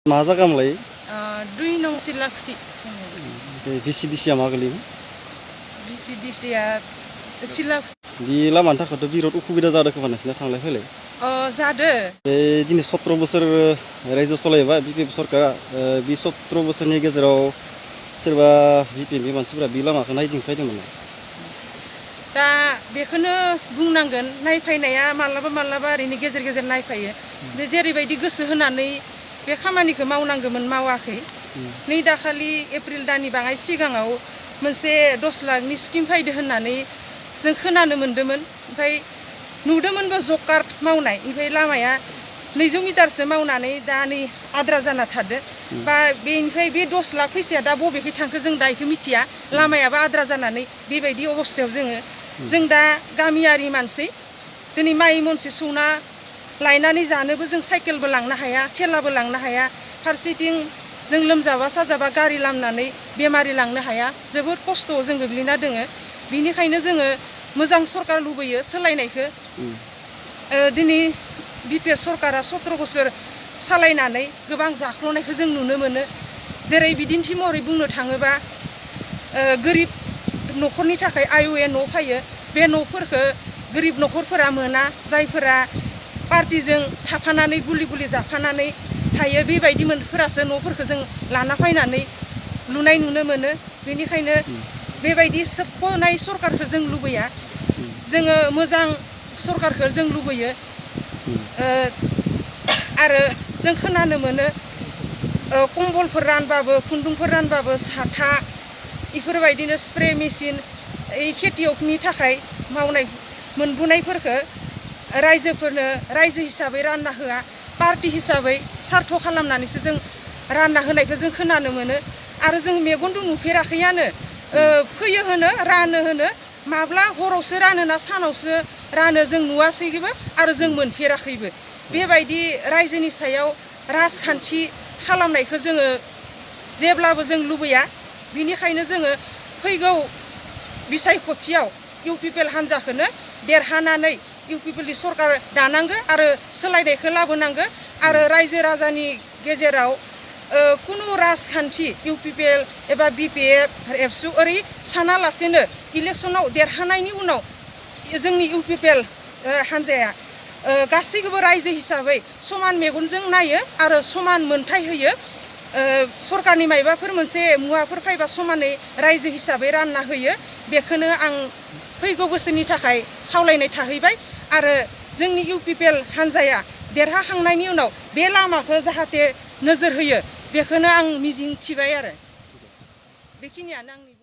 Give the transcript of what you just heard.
मा जागामलाय? 2 नं सिलाखुथि। VCDC मा गोलैयो? VCDC सिलाखुथि। बे लामानि थाखायथ' बिराद उसुबिदा जादों खोमा नोंसिना थांलाय फैलाय? जादो। दिनै 17 बोसोर रायजो सलायबाय बिपिपि सरकारा बे 17 बोसोरनि गेजेराव सोरबा बिपिपि मानसिफोरा बे लामाखौ नायदिंफैदोंमोन नामा? दा बेखौनो बुंनांगोन, नायफैनाया मालाबा ओरैनो गेजेर गेजेर नायफायो। बे जेरैबायदि गोसो होनानै बे खामानिखौ मावनांगौमोन मावाखै। नै दाखालि एप्रिल दाननि बाङाय सिगाङाव मोनसे 10 लाखनि स्किम फैदो होननानै जों खोनानो मोन्दोंमोन। ओमफ्राय नुदोंमोनबो जब कार्ड मावनाय। ओमफ्राय लामाया 200 मिटारसो मावनानै दा नै आद्रा जाना थादो। बा बेनिफ्राय बे 10 लाख फैसाया दा बबेखै थांखो जों दा बेखौ मिथिया। लामायाबो आद्रा जानानै बेबायदि अबस्थायाव जों दा गामियारि मानसि दिनै माइ मनसे सौना लायनानै जानोबो जों साइकेलबो लांनो हाया, थेलाबो लांनो हाया। फारसेथिं जों लोमजाबा साजाबा गारि लामनानै बेमारि लांनो हाया। जोबोद खस्थ'आव जों गोग्लैना दोङो। बिनिखायनो जोङो मोजां सरकार लुबैयो सोलायनायखौ। दिनै बिपिपि सरकारा 17 बोसोर सालायनानै गोबां जाख्ल'नायखौ जों नुनो मोनो। जेरै बिदिन्थि महरै बुंनो थाङोबा गोरिब न'खरनि थाखाय IOA न' फैयो। बे न'फोरखौ गोरिब न'खरफोरा मोना, जायफोरा पार्टिजों थाफानानै गुलि जाफानानै थायो बेबायदिफोरासो न'फोरखौ जों लाना फैनानै लुनाय नुनो मोनो। बेनिखायनो बेबायदि सोबख'नाय सरकारखौ जों लुबैया। जोङो मोजां सरकारखौ जों लुबैयो। आरो जों खोनानो मोनो कम्बलफोर रानबाबो, खुन्दुंफोर रानबाबो साथा बेफोरबायदिनो स्प्रे मेचिन खेथियकनि थाखाय मावनाय मोनबोनायफोरखौ रायजोफोरनो रायजो हिसाबै रानना होआ, पार्टि हिसाबै सार्थ खालामनानैसो जों रानना होनायखौ जों खोनानो मोनो। आरो जों मेगनजों नुफेराखैयानो फैयो होनो रानो होनो, माब्ला हरावसो रानो ना सानावसो रानो जों नुवासैबो आरो जों मोनफेराखैबो। बेबायदि रायजोनि सायाव राजखान्थि खालामनायखौ जोङो जेब्लाबो जों लुबैया। बिनिखायनो जोङो फैगौ बिसायख'थियाव इउपिपिएल हान्जाखौनो देरहानानै इउपिपिएलनि सरकार दानांगो आरो सोलायनायखौ लाबोनांगो। आरो रायजो राजानि गेजेराव कुनु राजखान्थि इउपिपिएल एबा बिपिएफ एबसु ओरै सानालासेनो इलेक्सनाव देरहानायनि उनाव जोंनि इउपिपिएल हान्जाया गासैखौबो रायजो हिसाबै समान मेगनजों नायो आरो समान मोनथाय होयो। सरकारनि मायबाफोर मोनसे मुवाफोर फैबा समानै रायजो हिसाबै रानना होयो। बेखौनो आं फैगौ बोसोरनि थाखाय खावलायनाय थाहैबाय। आरो जोंनि इउपिपिएल हान्जाया देरहाखांनायनि उनाव बे लामाखौ जाहाथे नोजोर होयो, बेखौनो आं मिजिं थिबाय आरो। बेखिनियानो आंनि